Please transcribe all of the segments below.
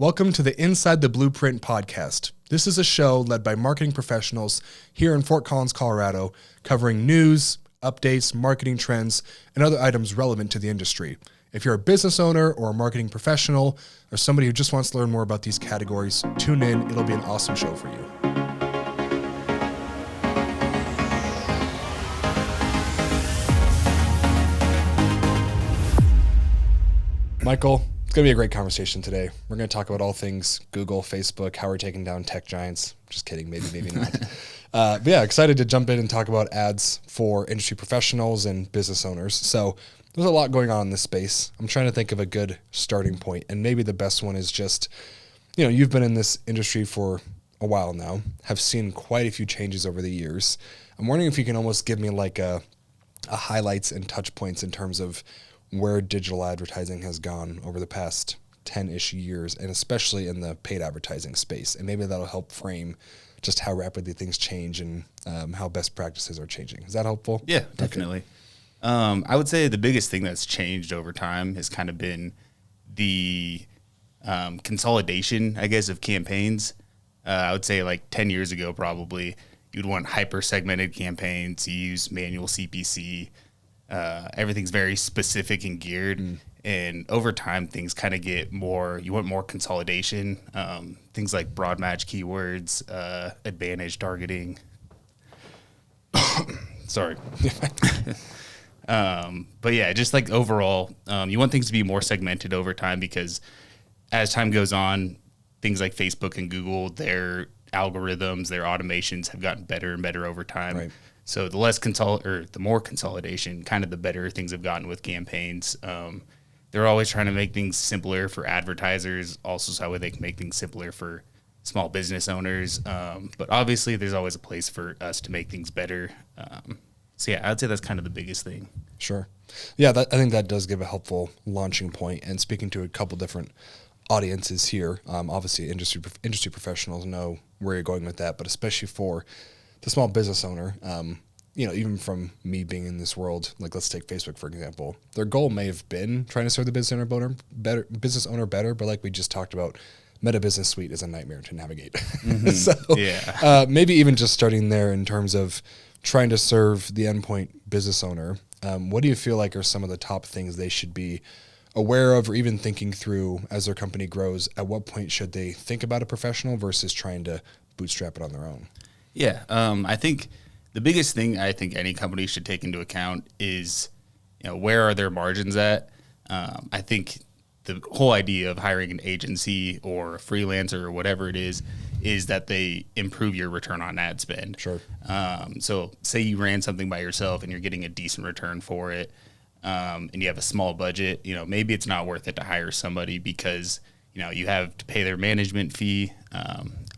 Welcome to the Inside the Blueprint podcast. This is a show led by marketing professionals here in Fort Collins, Colorado, covering news, updates, marketing trends, and other items relevant to the industry. If you're a business owner or a marketing professional or somebody who just wants to learn more about these categories, tune in. It'll be an awesome show for you. Michael, it's going to be a great conversation today. We're going to talk about all things Google, Facebook, how we're taking down tech giants. Just kidding, maybe not. But yeah, excited to jump in and talk about ads for industry professionals and business owners. So there's a lot going on in this space. I'm trying to think of a good starting point, and maybe the best one is just, you've been in this industry for a while now, have seen quite a few changes over the years. I'm wondering if you can almost give me like a highlights and touch points in terms of where digital advertising has gone over the past 10-ish years, and especially in the paid advertising space. And maybe that'll help frame just how rapidly things change and how best practices are changing. Is that helpful? Yeah, definitely. Okay. I would say the biggest thing that's changed over time has kind of been the consolidation, I guess, of campaigns. I would say like 10 years ago, probably, you'd want hyper-segmented campaigns. You use manual CPC. Everything's very specific and geared, and over time things kind of get you want more consolidation, things like broad match keywords, advantage targeting. Sorry. But yeah, just like overall, you want things to be more segmented over time, because as time goes on, things like Facebook and Google, their algorithms, their automations have gotten better and better over time. Right. So the more consolidation, kind of the better things have gotten with campaigns. They're always trying to make things simpler for advertisers, also so they can make things simpler for small business owners. But obviously, there's always a place for us to make things better. So yeah, I'd say that's kind of the biggest thing. Sure. Yeah, I think that does give a helpful launching point. And speaking to a couple different audiences here, obviously industry professionals know where you're going with that, but especially for the small business owner, even from me being in this world, like let's take Facebook, for example, their goal may have been trying to serve the business owner better, but like we just talked about, Meta Business Suite is a nightmare to navigate. Mm-hmm. So maybe even just starting there in terms of trying to serve the endpoint business owner, what do you feel like are some of the top things they should be aware of or even thinking through as their company grows? At what point should they think about a professional versus trying to bootstrap it on their own? Yeah, I think the biggest thing I think any company should take into account is, where are their margins at? I think the whole idea of hiring an agency or a freelancer or whatever it is that they improve your return on ad spend. Sure. So say you ran something by yourself and you're getting a decent return for it, and you have a small budget, maybe it's not worth it to hire somebody because you have to pay their management fee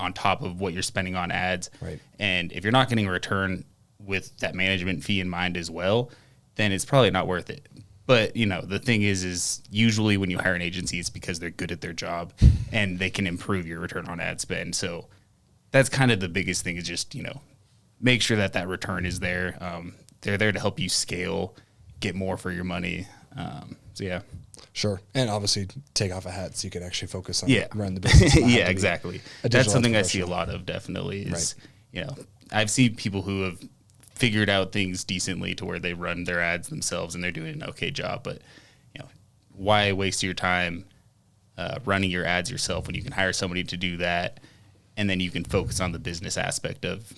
on top of what you're spending on ads. Right. And if you're not getting a return with that management fee in mind as well, then it's probably not worth it. But, the thing is usually when you hire an agency, it's because they're good at their job and they can improve your return on ad spend. So that's kind of the biggest thing is just, make sure that return is there. They're there to help you scale, get more for your money. So, yeah. Sure. And obviously take off a hat so you can actually focus on running the business. Yeah, exactly. That's something I see a lot of, definitely, is, I've seen people who have figured out things decently to where they run their ads themselves and they're doing an okay job. But, why waste your time running your ads yourself when you can hire somebody to do that, and then you can focus on the business aspect of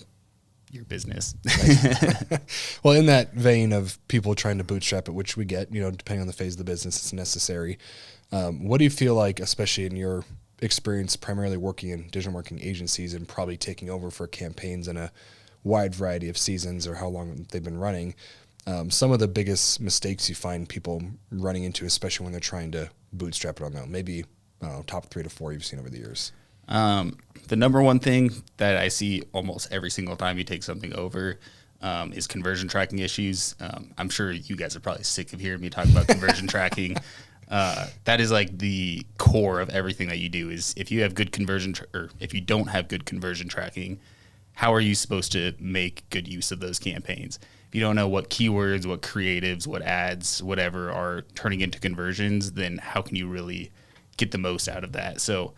your business. Right. Well, in that vein of people trying to bootstrap it, which we get, depending on the phase of the business, it's necessary. What do you feel like, especially in your experience, primarily working in digital marketing agencies and probably taking over for campaigns in a wide variety of seasons or how long they've been running, some of the biggest mistakes you find people running into, especially when they're trying to bootstrap it on their own? Maybe, top 3 to 4 you've seen over the years. The number one thing that I see almost every single time you take something over is conversion tracking issues. I'm sure you guys are probably sick of hearing me talk about conversion tracking. That is like the core of everything that you do. Is if you have good or if you don't have good conversion tracking, how are you supposed to make good use of those campaigns? If you don't know what keywords, what creatives, what ads, whatever are turning into conversions, then how can you really get the most out of that? So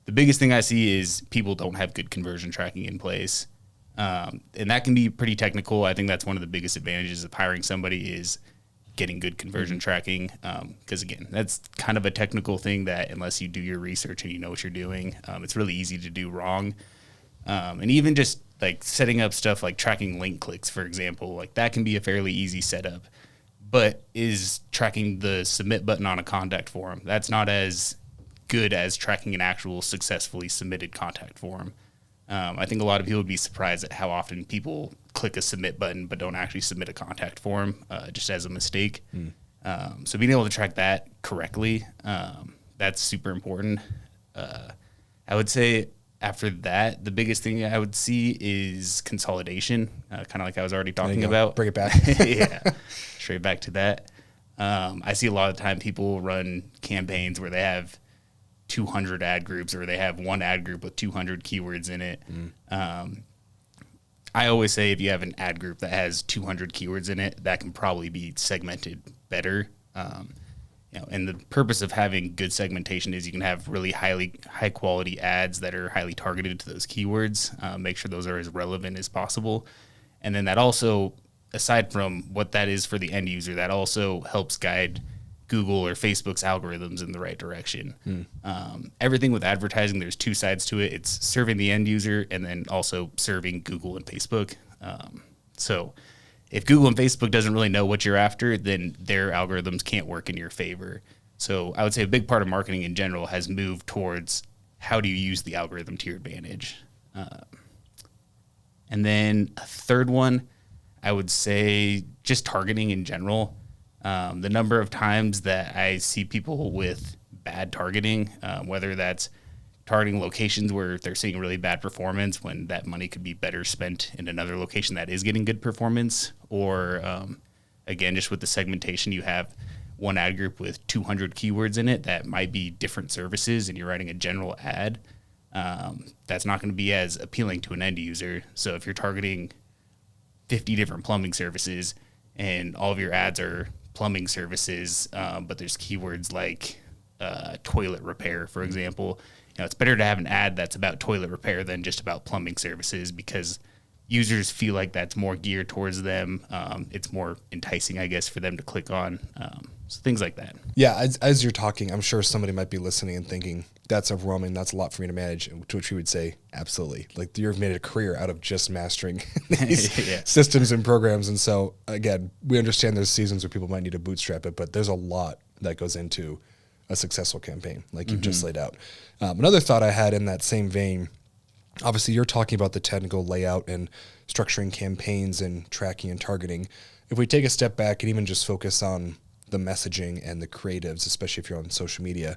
the biggest thing I see is people don't have good conversion tracking in place. And that can be pretty technical. I think that's one of the biggest advantages of hiring somebody is getting good conversion tracking. Because again, that's kind of a technical thing that unless you do your research and you know what you're doing, it's really easy to do wrong. And even just like setting up stuff like tracking link clicks, for example, like that can be a fairly easy setup. But is tracking the submit button on a contact form, that's not as good as tracking an actual successfully submitted contact form. I think a lot of people would be surprised at how often people click a submit button but don't actually submit a contact form just as a mistake. So being able to track that correctly, that's super important. I would say after that, the biggest thing I would see is consolidation, kind of like I was already talking about. Bring it back. Yeah, straight back to that. I see a lot of time people run campaigns where they have 200 ad groups or they have one ad group with 200 keywords in it. I always say if you have an ad group that has 200 keywords in it, that can probably be segmented better. And the purpose of having good segmentation is you can have really high quality ads that are highly targeted to those keywords, make sure those are as relevant as possible. And then that also, aside from what that is for the end user, that also helps guide Google or Facebook's algorithms in the right direction. Everything with advertising, there's two sides to it. It's serving the end user and then also serving Google and Facebook. So if Google and Facebook doesn't really know what you're after, then their algorithms can't work in your favor. So I would say a big part of marketing in general has moved towards how do you use the algorithm to your advantage. And then a third one, I would say just targeting in general. The number of times that I see people with bad targeting, whether that's targeting locations where they're seeing really bad performance when that money could be better spent in another location that is getting good performance, or again, just with the segmentation, you have one ad group with 200 keywords in it that might be different services and you're writing a general ad. That's not going to be as appealing to an end user. So if you're targeting 50 different plumbing services and all of your ads are plumbing services, but there's keywords like toilet repair, for example, it's better to have an ad that's about toilet repair than just about plumbing services because users feel like that's more geared towards them. It's more enticing, I guess, for them to click on. So things like that. Yeah, as you're talking, I'm sure somebody might be listening and thinking, that's overwhelming, that's a lot for me to manage, to which we would say, absolutely. Like, you've made a career out of just mastering these systems and programs. And so, again, we understand there's seasons where people might need to bootstrap it, but there's a lot that goes into a successful campaign, like you've just laid out. Another thought I had in that same vein, obviously you're talking about the technical layout and structuring campaigns and tracking and targeting. If we take a step back and even just focus on the messaging and the creatives, especially if you're on social media,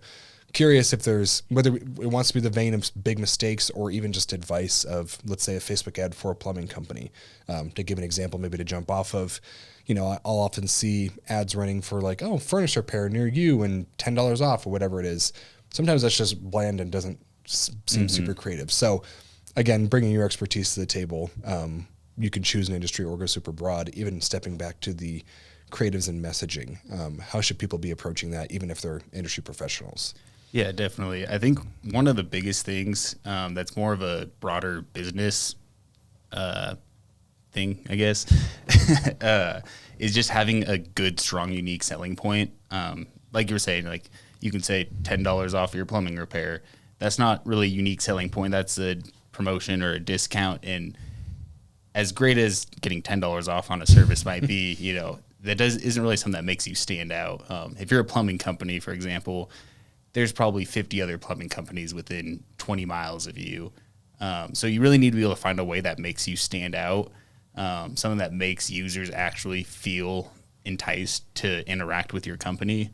curious if there's, whether it wants to be the vein of big mistakes or even just advice of, let's say, a Facebook ad for a plumbing company. To give an example, maybe to jump off of, I'll often see ads running for like, oh, furnace repair near you and $10 off or whatever it is. Sometimes that's just bland and doesn't seem super creative. So again, bringing your expertise to the table, you can choose an industry or go super broad, even stepping back to the creatives and messaging. How should people be approaching that, even if they're industry professionals? Yeah, definitely. I think one of the biggest things that's more of a broader business thing, I guess, is just having a good, strong, unique selling point. Like you were saying, like you can say $10 off your plumbing repair. That's not really a unique selling point. That's a promotion or a discount. And as great as getting $10 off on a service might be, that isn't really something that makes you stand out. If you're a plumbing company, for example, there's probably 50 other plumbing companies within 20 miles of you. So you really need to be able to find a way that makes you stand out, something that makes users actually feel enticed to interact with your company,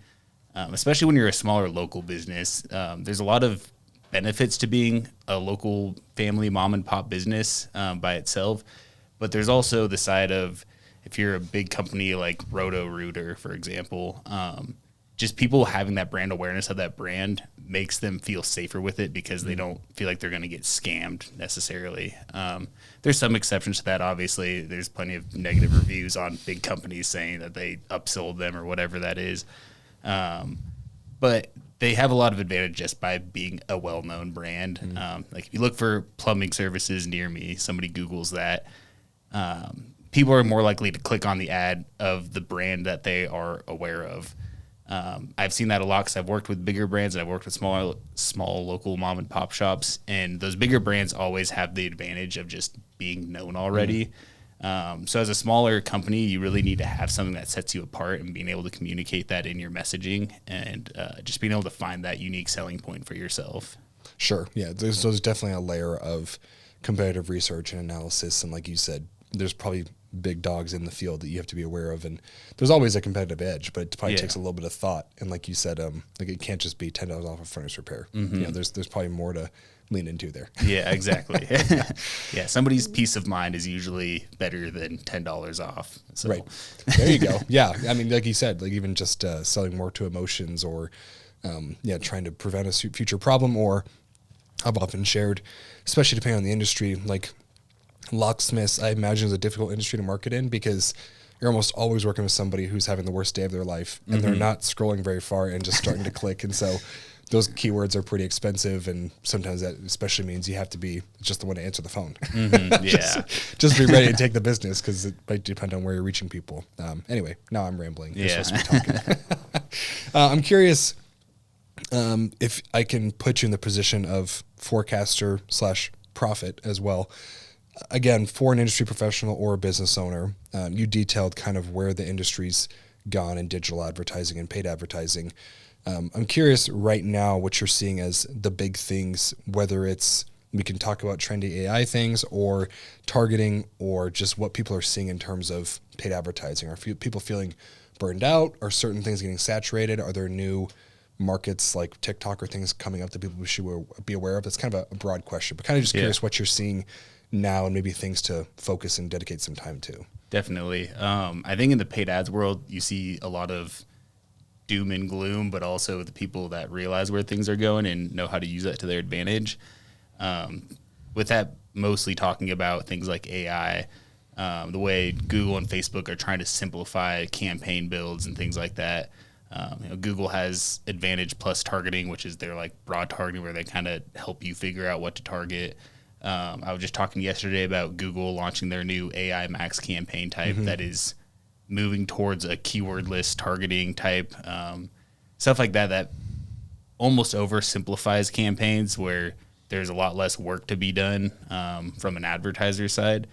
especially when you're a smaller local business. There's a lot of benefits to being a local family mom and pop business by itself, but there's also the side of if you're a big company like Roto-Rooter, for example, just people having that brand awareness of that brand makes them feel safer with it because they don't feel like they're going to get scammed necessarily. There's some exceptions to that. Obviously, there's plenty of negative reviews on big companies saying that they upsold them or whatever that is. But they have a lot of advantage just by being a well-known brand. Like if you look for plumbing services near me, somebody Googles that, people are more likely to click on the ad of the brand that they are aware of. I've seen that a lot because I've worked with bigger brands and I've worked with small local mom and pop shops, and those bigger brands always have the advantage of just being known already. So as a smaller company, you really need to have something that sets you apart, and being able to communicate that in your messaging, and just being able to find that unique selling point for yourself. Sure. Yeah. There's definitely a layer of competitive research and analysis. And like you said, there's probably big dogs in the field that you have to be aware of, and there's always a competitive edge, but it probably takes a little bit of thought. And like you said, like it can't just be $10 off a furnace repair. There's probably more to lean into there. Yeah, exactly. Yeah, somebody's peace of mind is usually better than $10 off. So. Right. There you go. Yeah. I mean, like you said, like even just selling more to emotions, or trying to prevent a future problem, or I've often shared, especially depending on the industry, like locksmiths, I imagine, is a difficult industry to market in, because you're almost always working with somebody who's having the worst day of their life, and they're not scrolling very far and just starting to click. And so those keywords are pretty expensive, and sometimes that especially means you have to be just the one to answer the phone. Yeah. just be ready to take the business, because it might depend on where you're reaching people. Anyway, now I'm rambling. You're supposed to be talking. I'm curious if I can put you in the position of forecaster / prophet as well. Again, for an industry professional or a business owner, you detailed kind of where the industry's gone in digital advertising and paid advertising. I'm curious right now what you're seeing as the big things, whether it's, we can talk about trendy AI things, or targeting, or just what people are seeing in terms of paid advertising. Are people feeling burned out? Are certain things getting saturated? Are there new markets like TikTok or things coming up that people should be aware of? It's kind of a broad question, but kind of just curious what you're seeing now, and maybe things to focus and dedicate some time to. Definitely. I think in the paid ads world, you see a lot of doom and gloom, but also the people that realize where things are going and know how to use that to their advantage. With that, mostly talking about things like AI, the way Google and Facebook are trying to simplify campaign builds and things like that. Google has Advantage Plus targeting, which is their like broad targeting, where they kind of help you figure out what to target. I was just talking yesterday about Google launching their new AI Max campaign type that is moving towards a keyword list targeting type, stuff like that almost oversimplifies campaigns, where there's a lot less work to be done from an advertiser side.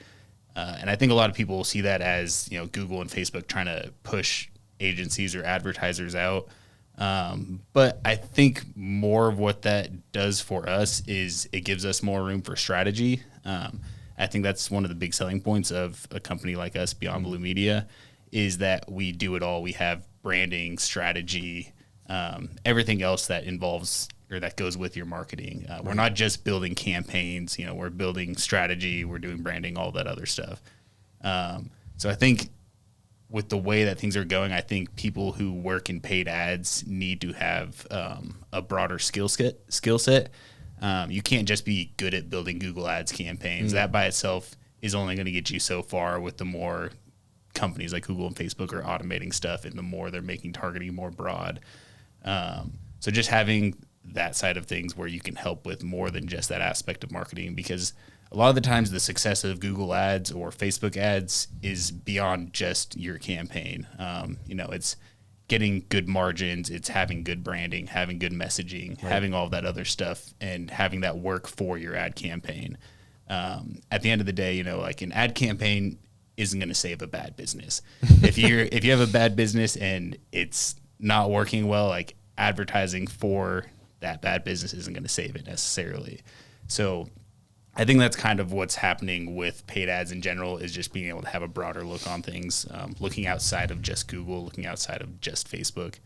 And I think a lot of people will see that as, Google and Facebook trying to push agencies or advertisers out. But I think more of what that does for us is it gives us more room for strategy. I think that's one of the big selling points of a company like us, Beyond Blue Media, is that we do it all. We have branding, strategy, everything else that involves or that goes with your marketing. We're not just building campaigns, we're building strategy, we're doing branding, all that other stuff. So I think with the way that things are going, I think people who work in paid ads need to have a broader skill set. You can't just be good at building Google Ads campaigns. That by itself is only going to get you so far. With the more companies like Google and Facebook are automating stuff, and the more they're making targeting more broad. So just having that side of things where you can help with more than just that aspect of marketing, because a lot of the times the success of Google ads or Facebook ads is beyond just your campaign. It's getting good margins, it's having good branding, having good messaging, having all that other stuff, and having that work for your ad campaign. At the end of the day, like an ad campaign isn't going to save a bad business. If you have a bad business and it's not working well, like advertising for that bad business isn't going to save it necessarily. So I think that's kind of what's happening with paid ads in general, is just being able to have a broader look on things, looking outside of just Google, looking outside of just Facebook,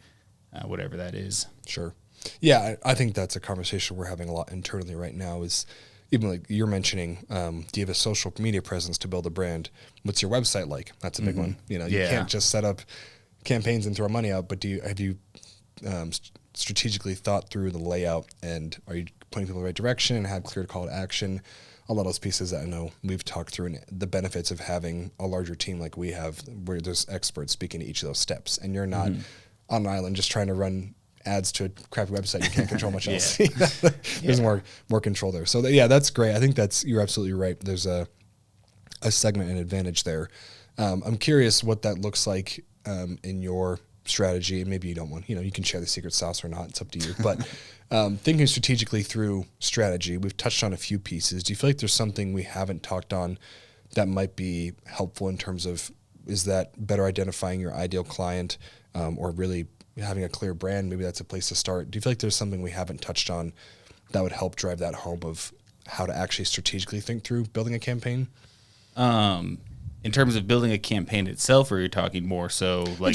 whatever that is. Sure. Yeah, I think that's a conversation we're having a lot internally right now, is even like you're mentioning, do you have a social media presence to build a brand? What's your website like? That's a big one. You can't just set up campaigns and throw money out, but have you strategically thought through the layout, and are you pointing people in the right direction and have clear call to action? A lot of those pieces that I know we've talked through, and the benefits of having a larger team like we have, where there's experts speaking to each of those steps, and you're not on an island just trying to run ads to a crappy website, you can't control much else. Yeah. There's more control there. So that's great. I think you're absolutely right. There's a segment and advantage there. I'm curious what that looks like in your strategy, and maybe you don't want, you can share the secret sauce or not. It's up to you. But thinking strategically through strategy, we've touched on a few pieces. Do you feel like there's something we haven't talked on that might be helpful in terms of, is that better identifying your ideal client, or really having a clear brand? Maybe that's a place to start. Do you feel like there's something we haven't touched on that would help drive that home of how to actually strategically think through building a campaign? In terms of building a campaign itself, or you're talking more so like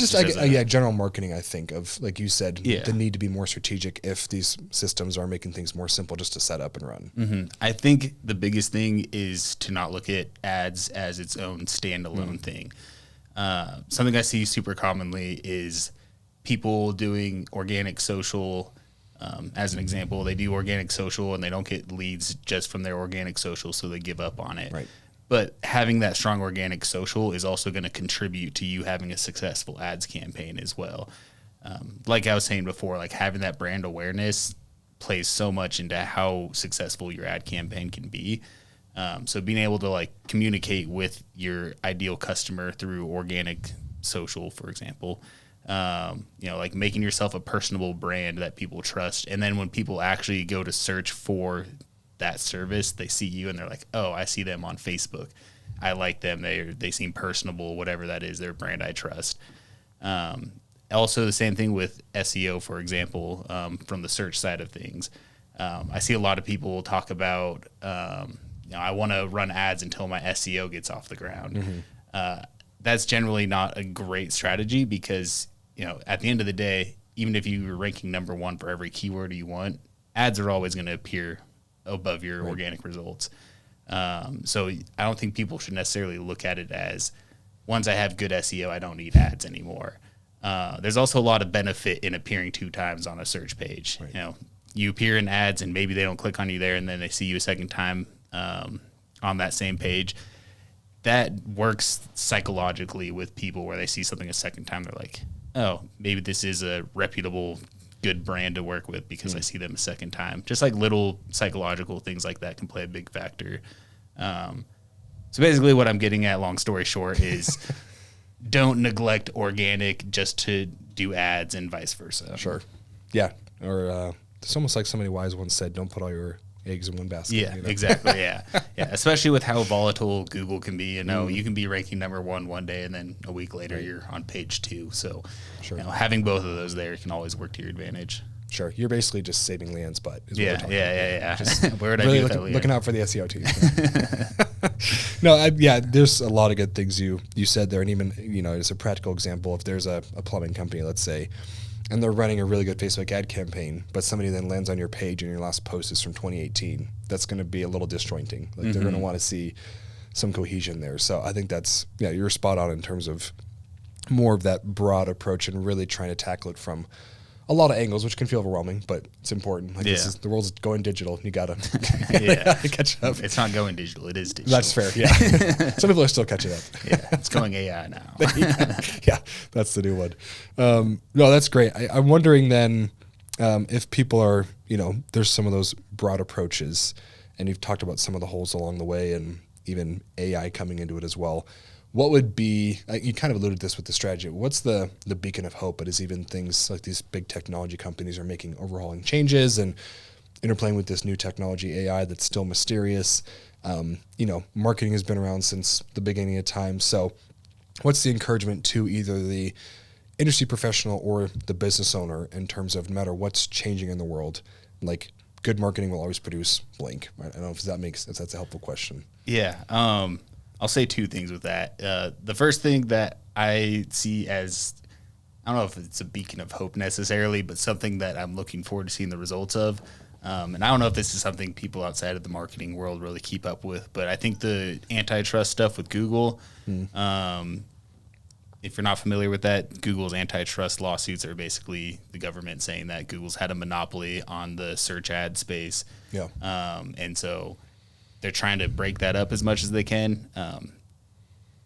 general marketing, I think of, like you said, the need to be more strategic if these systems are making things more simple just to set up and run. Mm-hmm. I think the biggest thing is to not look at ads as its own standalone thing. Something I see super commonly is people doing organic social. As an example, they do organic social and they don't get leads just from their organic social, so they give up on it. Right. But having that strong organic social is also going to contribute to you having a successful ads campaign as well. Like I was saying before, like having that brand awareness plays so much into how successful your ad campaign can be. So being able to like communicate with your ideal customer through organic social, for example, like making yourself a personable brand that people trust. And then when people actually go to search for that service, they see you and they're like, oh, I see them on Facebook. I like them. They seem personable, whatever that is, their brand I trust. Also the same thing with SEO, for example, from the search side of things. I see a lot of people talk about, I want to run ads until my SEO gets off the ground. Mm-hmm. That's generally not a great strategy because, at the end of the day, even if you were ranking number one for every keyword you want, ads are always going to appear above your organic results. So I don't think people should necessarily look at it as, once I have good SEO, I don't need ads anymore. There's also a lot of benefit in appearing 2 times on a search page. Right. You appear in ads and maybe they don't click on you there and then they see you a second time on that same page. That works psychologically with people where they see something a second time. They're like, oh, maybe this is a reputable, good brand to work with because I see them a second time. Just like little psychological things like that can play a big factor. So basically what I'm getting at, long story short, is don't neglect organic just to do ads and vice versa. Sure. Yeah. Or it's almost like somebody wise once said, don't put all your eggs in one basket. Yeah, exactly. Yeah. Especially with how volatile Google can be. You can be ranking number one day and then a week later you're on page 2. So sure. Having both of those there can always work to your advantage. Sure. You're basically just saving Leanne's butt. Is what we're talking about. Just where would really I do looking out for the SEO team. No, there's a lot of good things you said there. And even, as a practical example, if there's a plumbing company, let's say, and they're running a really good Facebook ad campaign, but somebody then lands on your page and your last post is from 2018, that's going to be a little disjointing. Like they're going to want to see some cohesion there. So I think you're spot on in terms of more of that broad approach and really trying to tackle it from a lot of angles, which can feel overwhelming, but it's important. Like the world's going digital. You gotta catch up. It's not going digital. It is digital. That's fair. Yeah. Some people are still catching up. It's going AI now. Yeah, that's the new one. No, that's great. I'm wondering then if people are, there's some of those broad approaches, and you've talked about some of the holes along the way, and even AI coming into it as well. What would be, you kind of alluded to this with the strategy, what's the beacon of hope? But as even things like these big technology companies are making overhauling changes and interplaying with this new technology, AI, that's still mysterious. Marketing has been around since the beginning of time. So what's the encouragement to either the industry professional or the business owner in terms of no matter what's changing in the world, like good marketing will always produce blank. Right? I don't know if that's a helpful question. Yeah. I'll say 2 things with that. The first thing that I see as, I don't know if it's a beacon of hope necessarily, but something that I'm looking forward to seeing the results of. And I don't know if this is something people outside of the marketing world really keep up with, but I think the antitrust stuff with Google, if you're not familiar with that, Google's antitrust lawsuits are basically the government saying that Google's had a monopoly on the search ad space. Yeah. And so they're trying to break that up as much as they can.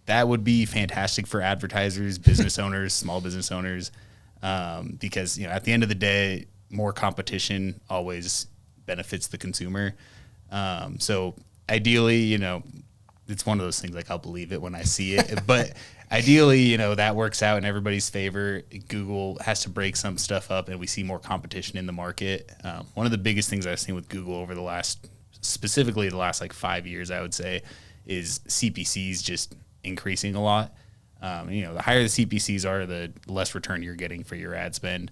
That would be fantastic for advertisers, business owners, small business owners. because, at the end of the day, more competition always benefits the consumer. So ideally, it's one of those things, like, I'll believe it when I see it, but ideally, that works out in everybody's favor. Google has to break some stuff up and we see more competition in the market. One of the biggest things I've seen with Google over specifically the last like 5 years, I would say, is CPCs just increasing a lot. The higher the CPCs are, the less return you're getting for your ad spend.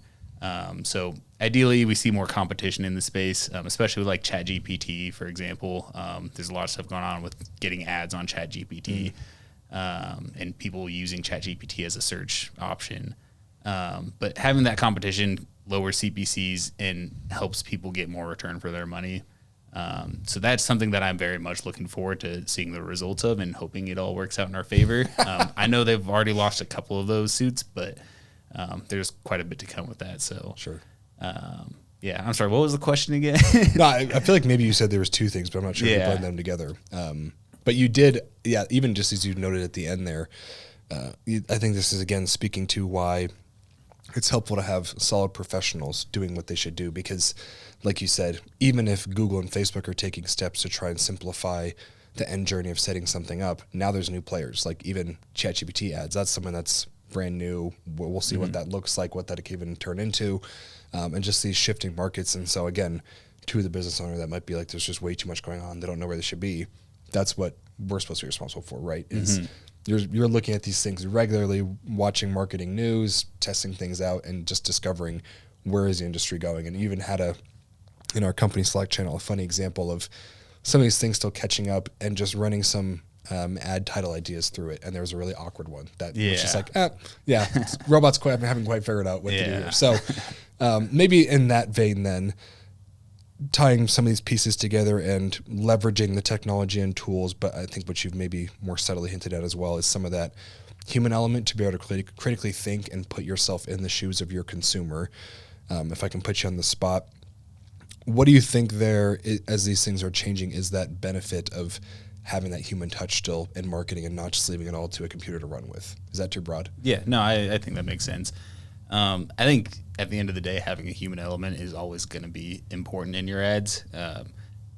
So ideally, we see more competition in the space, especially with like ChatGPT, for example. There's a lot of stuff going on with getting ads on ChatGPT and people using ChatGPT as a search option. But having that competition lowers CPCs and helps people get more return for their money. So that's something that I'm very much looking forward to seeing the results of and hoping it all works out in our favor. I know they've already lost a couple of those suits, but there's quite a bit to come with that. So Sure. Yeah, I'm sorry. What was the question again? No, I feel like maybe you said there was two things, but I'm not sure if you blend them together. But you did, even just as you noted at the end there, I think this is, again, speaking to why it's helpful to have solid professionals doing what they should do, because like you said, even if Google and Facebook are taking steps to try and simplify the end journey of setting something up, now there's new players, like even ChatGPT ads. That's something that's brand new. We'll see what that looks like, what that can even turn into, and just these shifting markets. And so again, to the business owner that might be like, there's just way too much going on, they don't know where they should be. That's what we're supposed to be responsible for, right? Is you're looking at these things regularly, watching marketing news, testing things out, and just discovering where is the industry going. And even had in our company Slack channel, a funny example of some of these things still catching up and just running some ad title ideas through it. And there was a really awkward one that was just like, robots haven't quite figured out what to do here. So maybe in that vein then, tying some of these pieces together and leveraging the technology and tools, but I think what you've maybe more subtly hinted at as well is some of that human element to be able to critically think and put yourself in the shoes of your consumer. If I can put you on the spot, what do you think there, as these things are changing, is that benefit of having that human touch still in marketing and not just leaving it all to a computer to run with? Is that too broad? Yeah, no, I think that makes sense. I think at the end of the day, having a human element is always going to be important in your ads.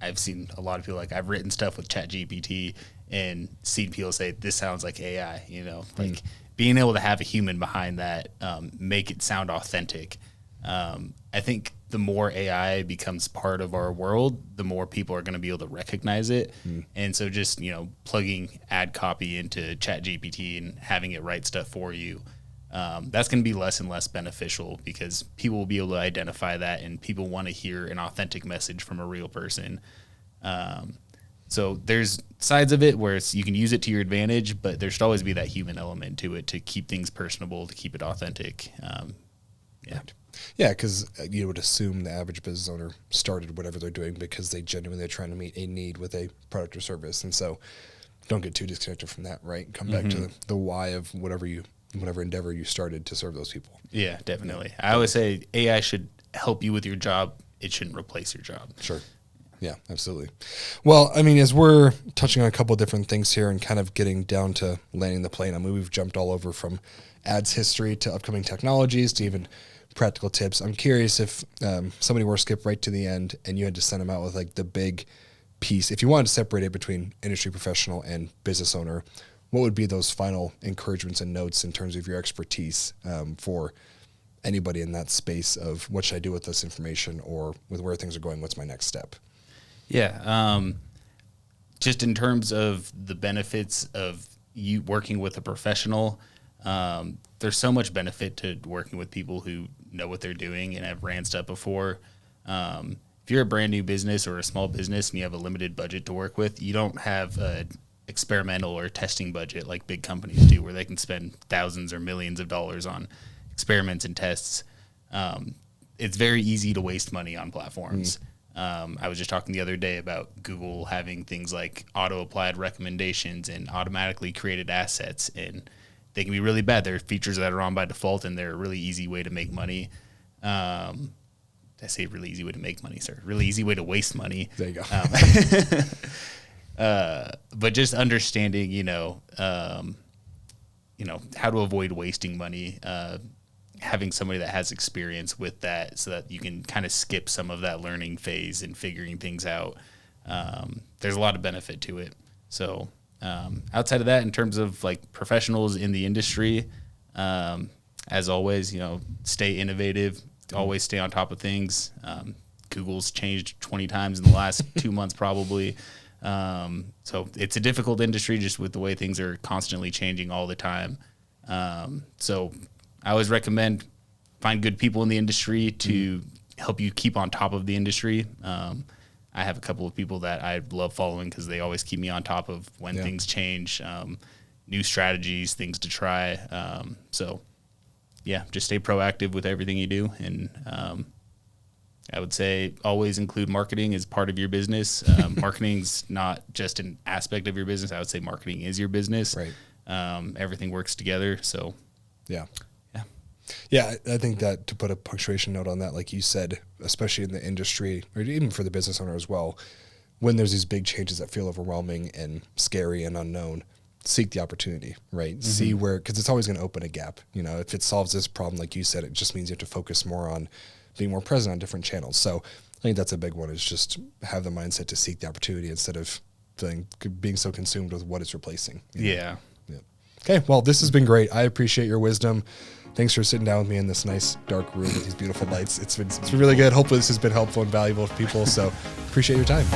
I've seen a lot of people, like, I've written stuff with ChatGPT and seen people say, this sounds like AI, like being able to have a human behind that, make it sound authentic. I think the more AI becomes part of our world, the more people are going to be able to recognize it. And so just, plugging ad copy into ChatGPT and having it write stuff for you, that's going to be less and less beneficial because people will be able to identify that and people want to hear an authentic message from a real person. So there's sides of it where you can use it to your advantage, but there should always be that human element to it to keep things personable, to keep it authentic. Right. Yeah, because you would assume the average business owner started whatever they're doing because they genuinely are trying to meet a need with a product or service. And so don't get too disconnected from that, right? Come back to the why of whatever endeavor you started to serve those people. Yeah, definitely. I always say AI should help you with your job. It shouldn't replace your job. Sure. Yeah, absolutely. Well, I mean, as we're touching on a couple of different things here and kind of getting down to landing the plane, I mean, we've jumped all over from ads history to upcoming technologies to even practical tips. I'm curious if somebody were to skip right to the end and you had to send them out with like the big piece, if you wanted to separate it between industry professional and business owner, what would be those final encouragements and notes in terms of your expertise for anybody in that space of what should I do with this information or with where things are going? What's my next step? Yeah. Just in terms of the benefits of you working with a professional, there's so much benefit to working with people who know what they're doing and have ran stuff before. If you're a brand new business or a small business and you have a limited budget to work with, you don't have a experimental or testing budget like big companies do where they can spend thousands or millions of dollars on experiments and tests. It's very easy to waste money on platforms. I was just talking the other day about Google having things like auto-applied recommendations and automatically created assets, and they can be really bad. There are features that are on by default, and they're a really easy way to make money. I say really easy way to make money, sir. Really easy way to waste money. There you go. But just understanding, how to avoid wasting money, having somebody that has experience with that so that you can kind of skip some of that learning phase and figuring things out. There's a lot of benefit to it. So outside of that, in terms of like professionals in the industry, as always, stay innovative, always stay on top of things. Google's changed 20 times in the last 2 months probably. So it's a difficult industry just with the way things are constantly changing all the time. So I always recommend find good people in the industry to help you keep on top of the industry. I have a couple of people that I love following because they always keep me on top of when things change, new strategies, things to try. So just stay proactive with everything you do. And I would say always include marketing as part of your business. Marketing's not just an aspect of your business. I would say marketing is your business. Right. Everything works together. So yeah, I think that to put a punctuation note on that, like you said, especially in the industry or even for the business owner as well, when there's these big changes that feel overwhelming and scary and unknown, seek the opportunity, right? See where, because it's always going to open a gap. If it solves this problem, like you said, it just means you have to focus more on being more present on different channels. So I think that's a big one, is just have the mindset to seek the opportunity instead of being so consumed with what it's replacing. Yeah. Okay, well, this has been great. I appreciate your wisdom. Thanks for sitting down with me in this nice dark room with these beautiful lights. It's been really good. Hopefully this has been helpful and valuable to people. So appreciate your time.